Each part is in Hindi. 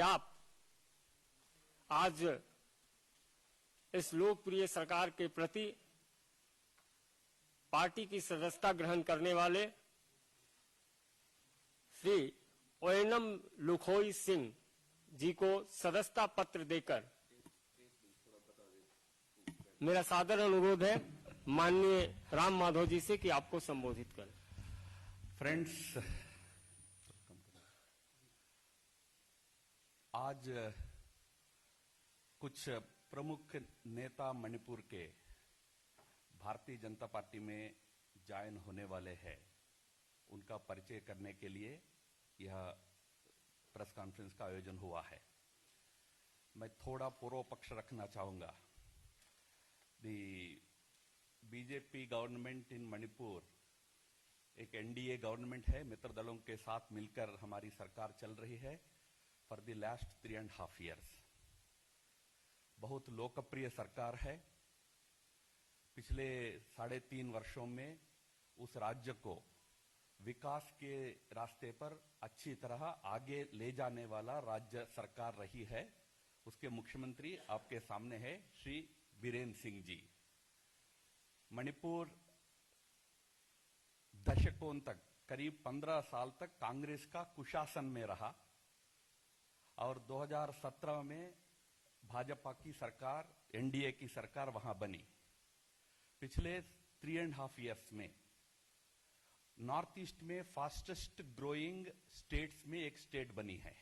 आप आज इस लोकप्रिय सरकार के प्रति पार्टी की सदस्यता ग्रहण करने वाले श्री ओयनम लुखोई सिंह जी को सदस्यता पत्र देकर मेरा सादर अनुरोध है माननीय राम माधव जी से कि आपको संबोधित करें। फ्रेंड्स, आज कुछ प्रमुख नेता मणिपुर के भारतीय जनता पार्टी में ज्वाइन होने वाले हैं। उनका परिचय करने के लिए यह प्रेस कॉन्फ्रेंस का आयोजन हुआ है। मैं थोड़ा पूर्व पक्ष रखना चाहूंगा। दी बीजेपी गवर्नमेंट इन मणिपुर एक एनडीए गवर्नमेंट है। मित्र दलों के साथ मिलकर हमारी सरकार चल रही है फॉर द लास्ट 3.5 years। बहुत लोकप्रिय सरकार है। पिछले 3.5 वर्षों में उस राज्य को विकास के रास्ते पर अच्छी तरह आगे ले जाने वाला राज्य सरकार रही है। उसके मुख्यमंत्री आपके सामने है श्री बीरेन सिंह जी। मणिपुर दशकों तक, करीब 15 साल तक कांग्रेस का कुशासन में रहा और 2017 में भाजपा की सरकार, एनडीए की सरकार वहां बनी। पिछले 3.5 years में नॉर्थ ईस्ट में फास्टेस्ट ग्रोइंग स्टेट्स में एक स्टेट बनी है।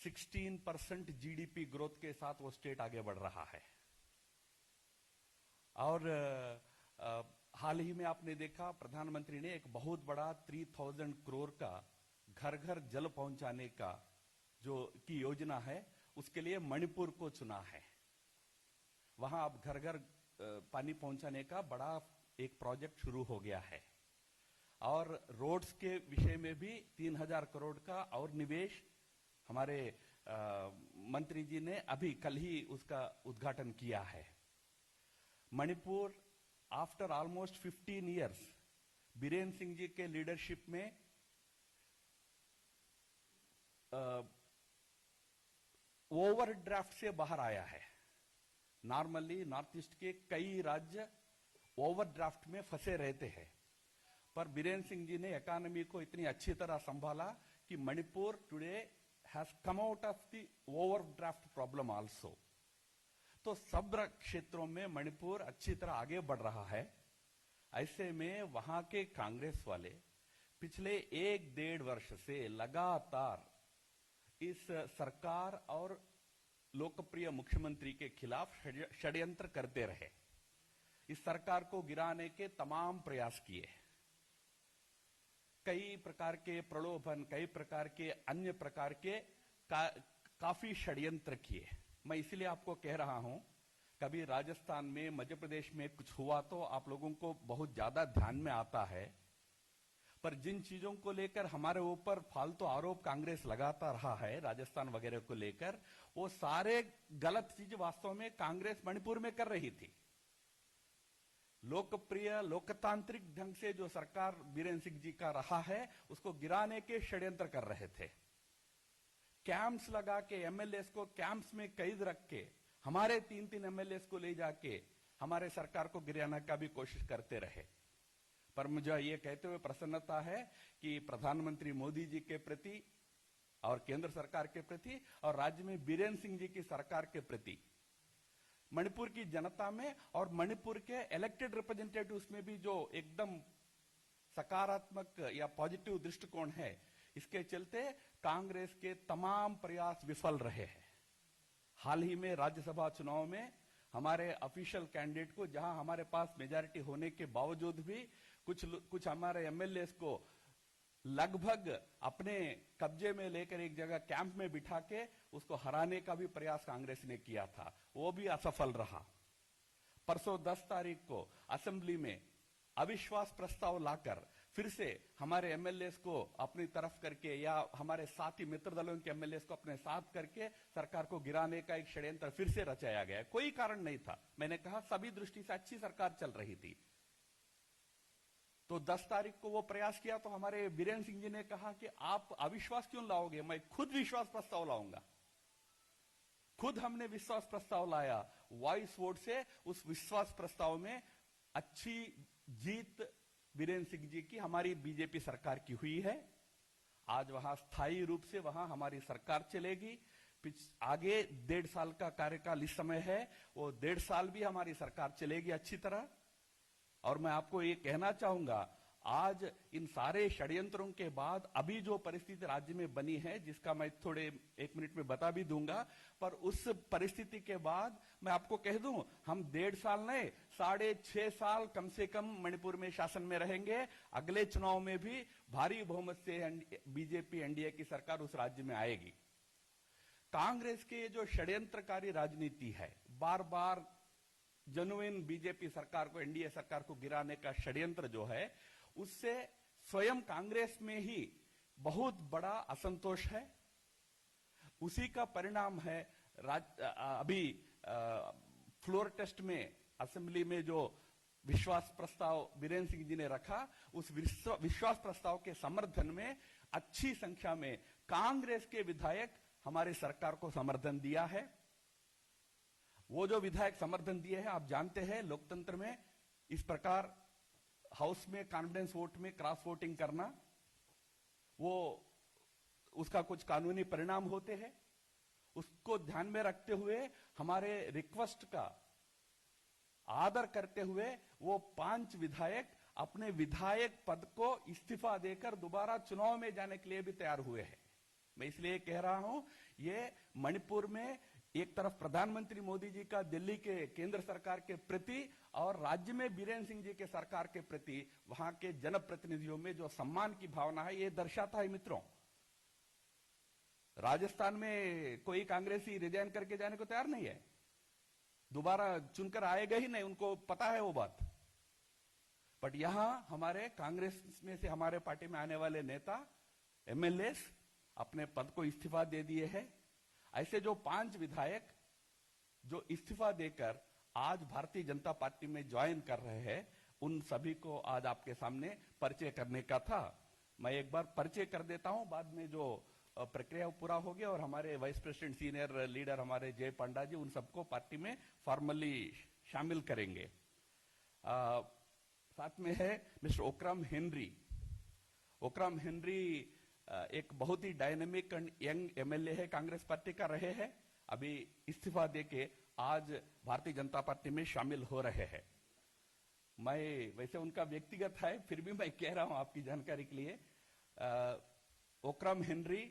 16% जीडीपी ग्रोथ के साथ वो स्टेट आगे बढ़ रहा है। और हाल ही में आपने देखा प्रधानमंत्री ने एक बहुत बड़ा 3000 करोड़ का घर घर जल पहुंचाने का की योजना है, उसके लिए मणिपुर को चुना है। वहां अब घर घर पानी पहुंचाने का बड़ा एक प्रोजेक्ट शुरू हो गया है। और रोड्स के विषय में भी 3000 करोड़ का और निवेश हमारे मंत्री जी ने अभी कल ही उसका उद्घाटन किया है। Manipur after almost 15 years Biren Singh ji के लीडरशिप में ओवरड्राफ्ट से बाहर आया है। नॉर्मली नॉर्थ ईस्ट के कई राज्य ओवरड्राफ्ट में फंसे रहते हैं, पर बीरेन सिंह जी ने इकोनॉमी को इतनी अच्छी तरह संभाला कि Manipur today has come out of the overdraft problem also. तो सब क्षेत्रों में मणिपुर अच्छी तरह आगे बढ़ रहा है। ऐसे में वहां के कांग्रेस वाले पिछले 1-1.5 वर्ष से लगातार इस सरकार और लोकप्रिय मुख्यमंत्री के खिलाफ षड्यंत्र करते रहे। इस सरकार को गिराने के तमाम प्रयास किए। कई प्रकार के प्रलोभन, कई प्रकार के अन्य प्रकार के काफी षड्यंत्र किए। मैं इसलिए आपको कह रहा हूं, कभी राजस्थान में, मध्य प्रदेश में कुछ हुआ तो आप लोगों को बहुत ज्यादा ध्यान में आता है, पर जिन चीजों को लेकर हमारे ऊपर फालतू आरोप कांग्रेस लगाता रहा है राजस्थान वगैरह को लेकर, वो सारे गलत चीज वास्तव में कांग्रेस मणिपुर में कर रही थी। लोकप्रिय लोकतांत्रिक ढंग से जो सरकार बीरेन सिंह जी का रहा है, उसको गिराने के षड्यंत्र कर रहे थे। कैंप्स लगा के, एमएलए को कैंप्स में कैद रख के, हमारे 3-3 एमएलए को ले जाके हमारे सरकार को गिराने का भी कोशिश करते रहे। पर मुझे ये कहते हुए प्रसन्नता है कि प्रधानमंत्री मोदी जी के प्रति और केंद्र सरकार के प्रति और राज्य में बीरेन सिंह जी की सरकार के प्रति मणिपुर की जनता में और मणिपुर के इलेक्टेड रिप्रेजेंटेटिव्स में भी जो एकदम सकारात्मक या पॉजिटिव दृष्टिकोण है, इसके चलते कांग्रेस के तमाम प्रयास विफल रहे हैं। हाल ही में राज्यसभा चुनाव में हमारे ऑफिशियल कैंडिडेट को, जहां हमारे पास मेजॉरिटी होने के बावजूद भी कुछ हमारे एमएलए को लगभग अपने कब्जे में लेकर एक जगह कैंप में बिठा के उसको हराने का भी प्रयास कांग्रेस ने किया था, वो भी असफल रहा। परसों 10 तारीख को असेंबली में अविश्वास प्रस्ताव लाकर फिर से हमारे एमएलए को अपनी तरफ करके या हमारे साथी मित्र दलों के एमएलए को अपने साथ करके सरकार को गिराने का एक षड्यंत्र फिर से रचाया गया। कोई कारण नहीं था। मैंने कहा सभी दृष्टि से अच्छी सरकार चल रही थी। तो 10 तारीख को वो प्रयास किया तो हमारे बीरेन सिंह जी ने कहा कि आप अविश्वास क्यों लाओगे, मैं खुद विश्वास प्रस्ताव लाऊंगा। खुद हमने विश्वास प्रस्ताव लाया, वॉइस वोट से उस विश्वास प्रस्ताव में अच्छी जीत बीरेन सिंह जी की, हमारी बीजेपी सरकार की हुई है। आज वहां स्थायी रूप से वहां हमारी सरकार चलेगी। आगे 1.5 साल का कार्यकाल इस समय है, वो 1.5 साल भी हमारी सरकार चलेगी अच्छी तरह। और मैं आपको ये कहना चाहूंगा, आज इन सारे षड्यंत्रों के बाद अभी जो परिस्थिति राज्य में बनी है, जिसका मैं थोड़े 1 मिनट में बता भी दूंगा, पर उस परिस्थिति के बाद मैं आपको कह दूं, हम 1.5 साल नहीं 6.5 साल कम से कम मणिपुर में शासन में रहेंगे। अगले चुनाव में भी भारी बहुमत से बीजेपी एनडीए की सरकार उस राज्य में आएगी। कांग्रेस के जो षड्यंत्रकारी राजनीति है, बार बार जेन्युइन बीजेपी सरकार को, एनडीए सरकार को गिराने का षड्यंत्र जो है, उससे स्वयं कांग्रेस में ही बहुत बड़ा असंतोष है। उसी का परिणाम है अभी फ्लोर टेस्ट में असेंबली में जो विश्वास प्रस्ताव बीरेन सिंह जी ने रखा, उस विश्वास प्रस्ताव के समर्थन में अच्छी संख्या में कांग्रेस के विधायक हमारी सरकार को समर्थन दिया है। वो जो विधायक समर्थन दिए हैं, आप जानते हैं लोकतंत्र में इस प्रकार हाउस में कॉन्फिडेंस वोट में क्रॉस वोटिंग करना, वो उसका कुछ कानूनी परिणाम होते हैं। उसको ध्यान में रखते हुए, हमारे रिक्वेस्ट का आदर करते हुए, वो 5 विधायक अपने विधायक पद को इस्तीफा देकर दोबारा चुनाव में जाने के लिए भी तैयार हुए हैं। मैं इसलिए कह रहा हूं, ये मणिपुर में एक तरफ प्रधानमंत्री मोदी जी का दिल्ली के केंद्र सरकार के प्रति और राज्य में बीरेन सिंह जी के सरकार के प्रति वहां के जनप्रतिनिधियों में जो सम्मान की भावना है, ये दर्शाता है। मित्रों, राजस्थान में कोई कांग्रेसी रिजाइन करके जाने को तैयार नहीं है, दोबारा चुनकर आएगा ही नहीं, उनको पता है वो बात। बट यहां हमारे कांग्रेस में से हमारे पार्टी में आने वाले नेता, एमएलए अपने पद को इस्तीफा दे दिए हैं। ऐसे जो 5 विधायक जो इस्तीफा देकर आज भारतीय जनता पार्टी में ज्वाइन कर रहे हैं, उन सभी को आज आपके सामने परिचय करने का था। मैं एक बार परिचय कर देता हूं, बाद में जो प्रक्रिया पूरा हो गया और हमारे वाइस प्रेसिडेंट सीनियर लीडर हमारे जय पांडा जी उन सबको पार्टी में फॉर्मली शामिल करेंगे। साथ में है mister Okram Henry. Okram Henry एक बहुत ही डायनेमिक एंड यंग एमएलए है, कांग्रेस पार्टी का रहे हैं, अभी इस्तीफा देके आज भारतीय जनता पार्टी में शामिल हो रहे हैं। मैं वैसे उनका व्यक्तिगत है, फिर भी मैं कह रहा हूं आपकी जानकारी के लिए। ओक्रम हेनरी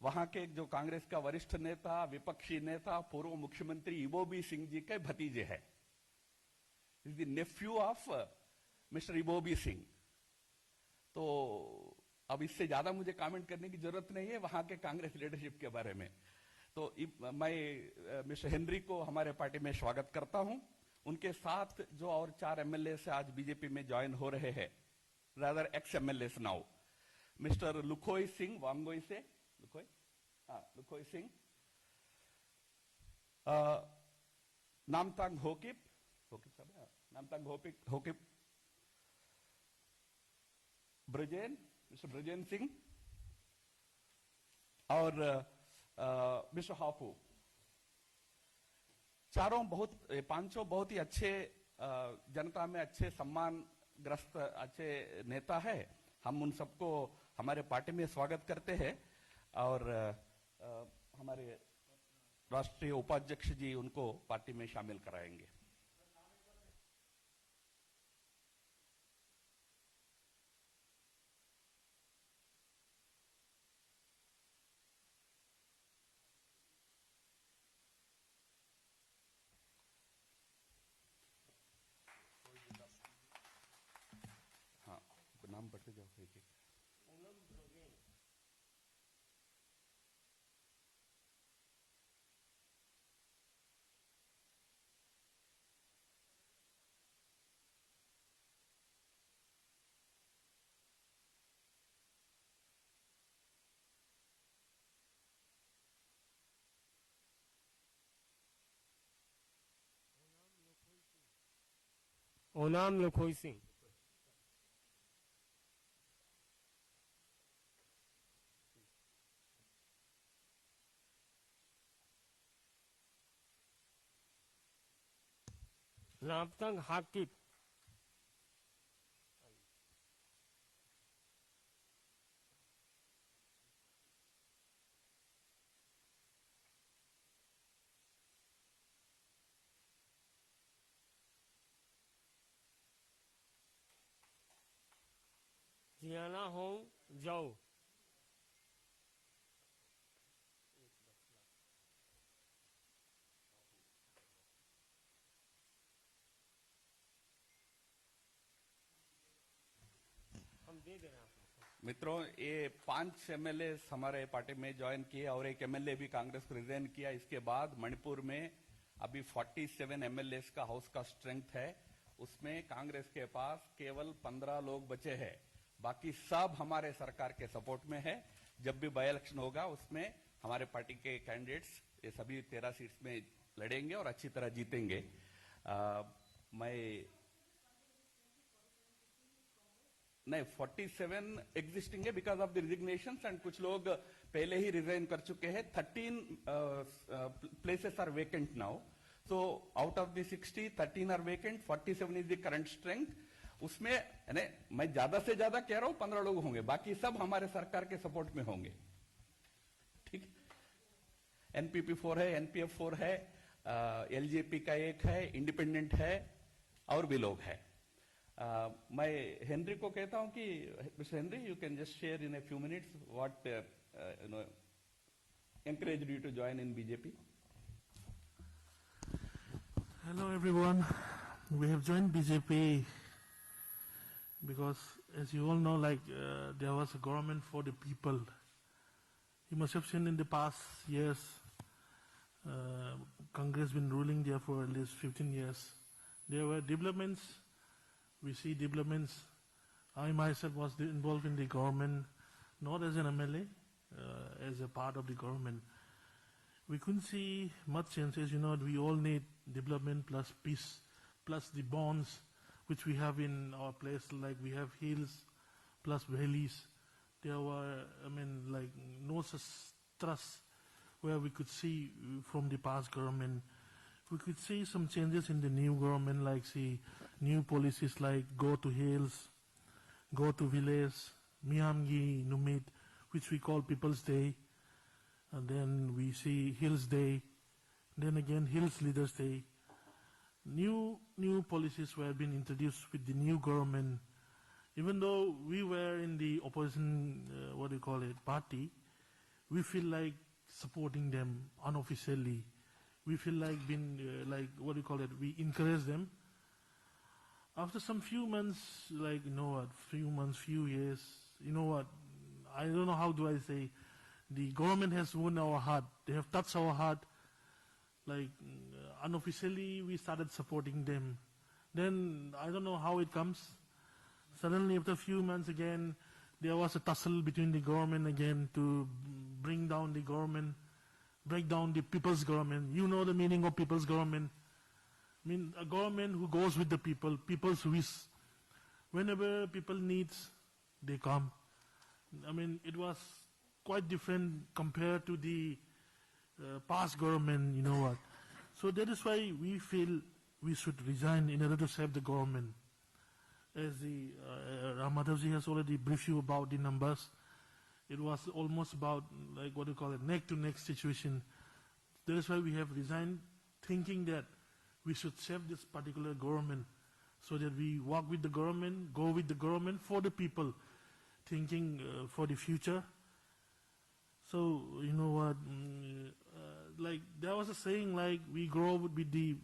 वहां के जो कांग्रेस का वरिष्ठ नेता, विपक्षी नेता, पूर्व मुख्यमंत्री इबोबी सिंह जी के भतीजे हैं। Is the Neiphiu of mister Ibobi Singh. तो अब इससे ज्यादा मुझे कमेंट करने की जरूरत नहीं है वहां के कांग्रेस लीडरशिप के बारे में। तो मैं मिस्टर हेनरी को हमारे पार्टी में स्वागत करता हूं। उनके साथ जो और 4 एमएलए से आज बीजेपी में ज्वाइन हो रहे हैं, rather ex MLA now, mister Lukhoi Singh Wangoi से, लुखोई सिंह, नामतांग होकिप साहब, नामतांग होकिप, ब्रजेन, मिस्टर ब्रजेन सिंह और मिस्टर हाफू। पांचों बहुत ही अच्छे, जनता में अच्छे सम्मानग्रस्त अच्छे नेता है। हम उन सबको हमारे पार्टी में स्वागत करते हैं और हमारे राष्ट्रीय उपाध्यक्ष जी उनको पार्टी में शामिल कराएंगे। नाम पढ़ते जाओ एक एक। Onam लखोई Singh, Ramtang Hakip. Jiana Hong Zhou. हम दे दे रहे हैं आपको। मित्रों, ये 5 एमएलए हमारे पार्टी में ज्वाइन किए और एक एमएलए भी कांग्रेस को रिजाइन किया। इसके बाद मणिपुर में अभी 47 एमएलए का हाउस का स्ट्रेंथ है, उसमें कांग्रेस के पास केवल 15 लोग बचे हैं, बाकी सब हमारे सरकार के सपोर्ट में है। जब भी बाई इलेक्शन होगा उसमें हमारे पार्टी के कैंडिडेट्स ये सभी 13 सीट्स में लड़ेंगे और अच्छी तरह जीतेंगे। मैं नहीं, 47 एग्जिस्टिंग है because of the resignations and कुछ लोग पहले ही रिजाइन कर चुके हैं। 13 places are vacant now, so out of the 60 13 are vacant, 47 is the current strength. उसमें मैं ज्यादा से ज्यादा कह रहा हूं 15 लोग होंगे, बाकी सब हमारे सरकार के सपोर्ट में होंगे। ठीक, एनपीपी 4 है, एनपीएफ 4 है, एलजेपी का एक है, इंडिपेंडेंट है और भी लोग है। मैं हेनरी को कहता हूं कि mister Henry, you can just share in a few minutes what encouraged you to join in BJP. Hello everyone. We have joined BJP because, as you all know, there was a government for the people. You must have seen in the past years, Congress been ruling there for at least 15 years. There were developments. We see developments. I myself was involved in the government, not as an MLA, as a part of the government. We couldn't see much changes. You know, we all need development plus peace, plus the bonds which we have in our place. Like we have hills plus valleys. There were, no such trust where we could see from the past government. We could see some changes in the new government, like see new policies like go to hills, go to village, Miyamgi Numit, which we call People's Day. And then we see Hills Day, then again Hills Leaders Day. New policies were being introduced with the new government. Even though we were in the opposition, party, we feel like supporting them unofficially. We feel like being, we encourage them. After some few months, few years, I don't know how do I say, the government has won our heart. They have touched our heart. Unofficially, we started supporting them. Then, I don't know how it comes. Suddenly, after a few months again, there was a tussle between the government again to bring down the government, break down the people's government. You know the meaning of people's government. I mean, a government who goes with the people, people's wish. Whenever people needs, they come. I mean, it was quite different compared to the past government, you know what. So that is why we feel we should resign in order to save the government. As the Ramadhavji has already briefed you about the numbers, it was almost about neck to neck situation. That is why we have resigned, thinking that we should save this particular government, so that we walk with the government, go with the government for the people, thinking for the future. So, you know what, there was a saying we grow with the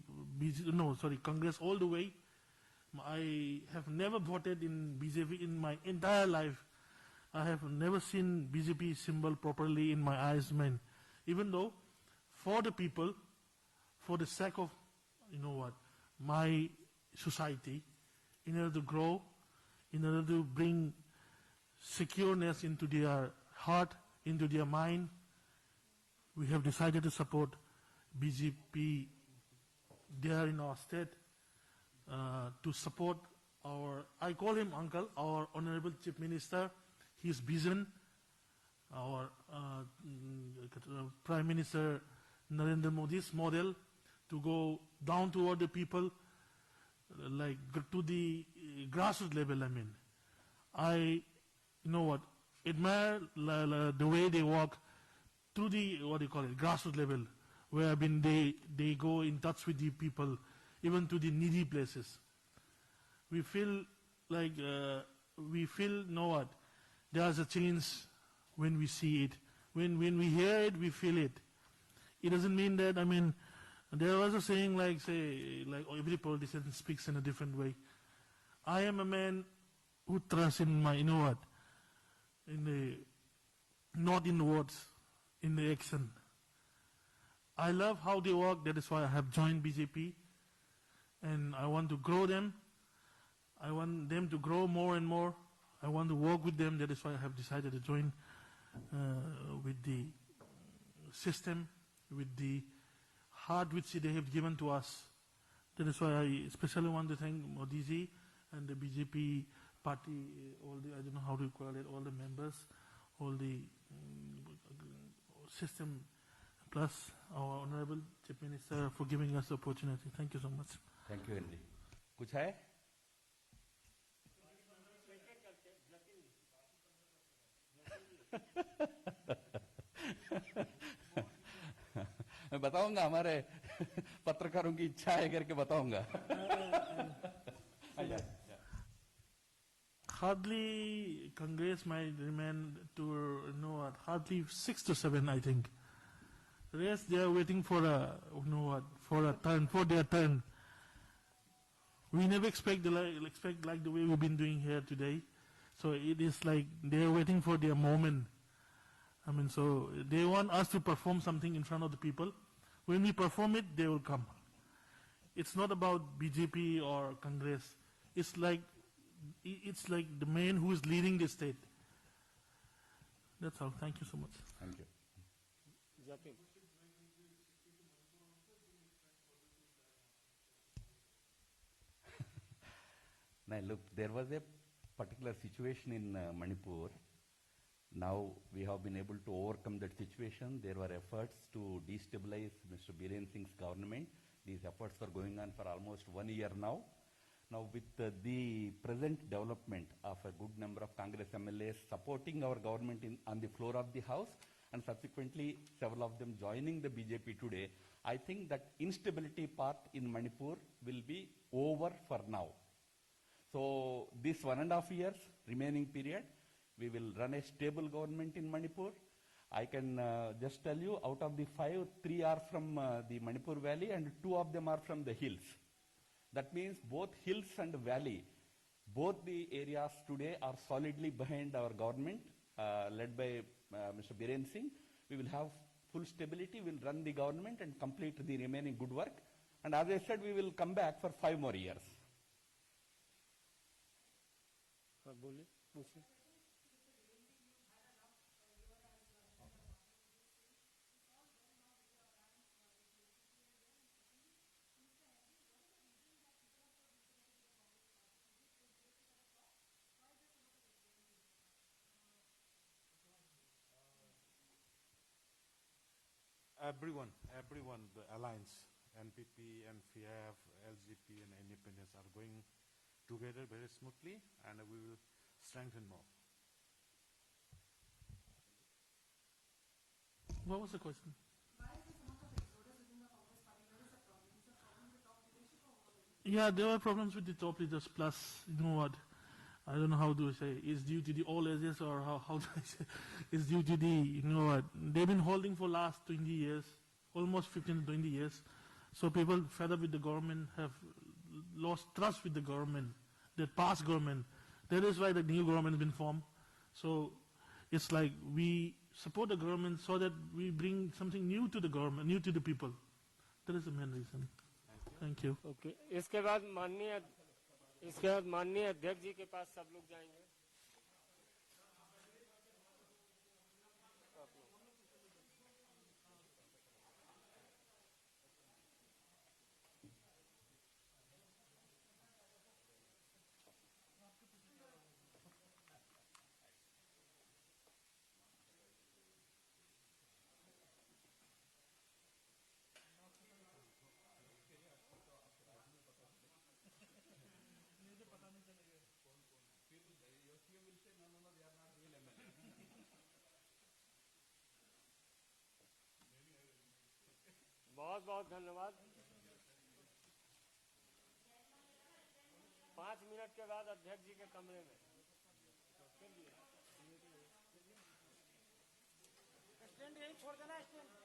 Congress all the way. I have never voted in BJP in my entire life. I have never seen BJP symbol properly in my eyes, man. Even though, for the people, for the sake of, my society, in order to grow, in order to bring secureness into their heart, into their mind, we have decided to support BJP there in our state, to support I call him uncle, our Honorable Chief Minister, his vision, our Prime Minister Narendra Modi's model to go down toward the people, like to the grassroots level. I mean, I, you know what, admire the way they walk to the, what do you call it, grassroots level, where I mean they go in touch with the people, even to the needy places. We feel like know what, there's a change when we see it. When we hear it, we feel it. It doesn't mean that, I mean, there was a saying like, say, like every politician speaks in a different way. I am a man who trusts in my, you know what, in the, not in the words, in the action. I love how they work, that is why I have joined BJP. And I want to grow them. I want them to grow more and more. I want to work with them, that is why I have decided to join with the system, with the heart which they have given to us. That is why I especially want to thank Modi ji and the BJP party, all the, I don't know how to call it, all the members, all the system, plus our Honorable Chief Minister for giving us the opportunity. Thank you so much. Thank you, Henry. कुछ है? मैं बताऊंगा, हमारे पत्रकारों की इच्छा है करके बताऊंगा. Hardly Congress might remain to, you know what, hardly 6 to 7, I think. Rest they are waiting for a, you know what, for a turn, for their turn. We never expect like the way we've been doing here today. So it is like they are waiting for their moment. I mean, so they want us to perform something in front of the people. When we perform it, they will come. It's not about BJP or Congress. It's like the man who is leading the state. That's all. Thank you so much. Thank you. Japin. Now, look, there was a particular situation in Manipur. Now we have been able to overcome that situation. There were efforts to destabilize Mr. Biren Singh's government. These efforts were going on for almost 1 year now. Now with the present development of a good number of Congress MLAs supporting our government on the floor of the House, and subsequently several of them joining the BJP today, I think that instability part in Manipur will be over for now. So this 1.5 years remaining period, we will run a stable government in Manipur. I can just tell you, out of the 5, 3 are from the Manipur Valley and 2 of them are from the hills. That means both hills and valley, both the areas today are solidly behind our government, led by Mr. Biren Singh. We will have full stability, we will run the government and complete the remaining good work. And as I said, we will come back for 5 more years. Everyone, the alliance, NPP, NFIF, LGP, and independents are going together very smoothly, and we will strengthen more. What was the question? Yeah, there were problems with the top leaders, plus, you know what, I don't know how to say, it's due to the all ages, or how do I say, it's due to the, you know what, they've been holding for last 20 years, almost 15 to 20 years. So people fed up with the government have lost trust with the government, the past government. That is why the new government has been formed. So it's like we support the government so that we bring something new to the government, new to the people. That is the main reason. Thank you. Okay. इसके बाद माननीय अध्यक्ष जी के पास सब लोग जाएंगे. बहुत बहुत धन्यवाद। 5 मिनट के बाद अध्यक्ष जी के कमरे में स्टैंड यहीं छोड़ देना स्टैंड।